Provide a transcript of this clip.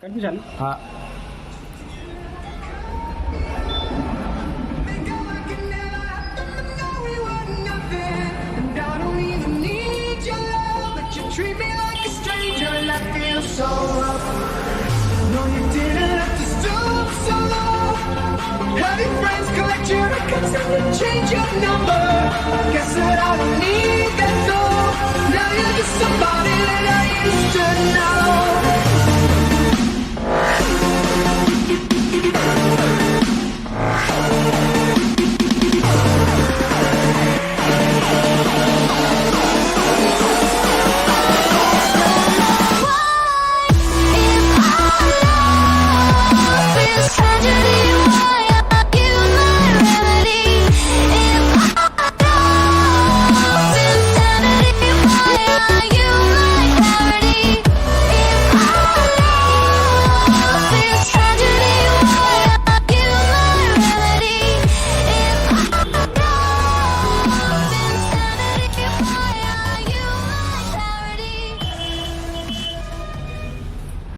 कर दो चालू। हाँ Treat me like a stranger and I feel so rough. No, you didn't have to stoop so low. Have your friends collect your records and you change your number. Guess that I don't need that though. Now you're just somebody that I used to know.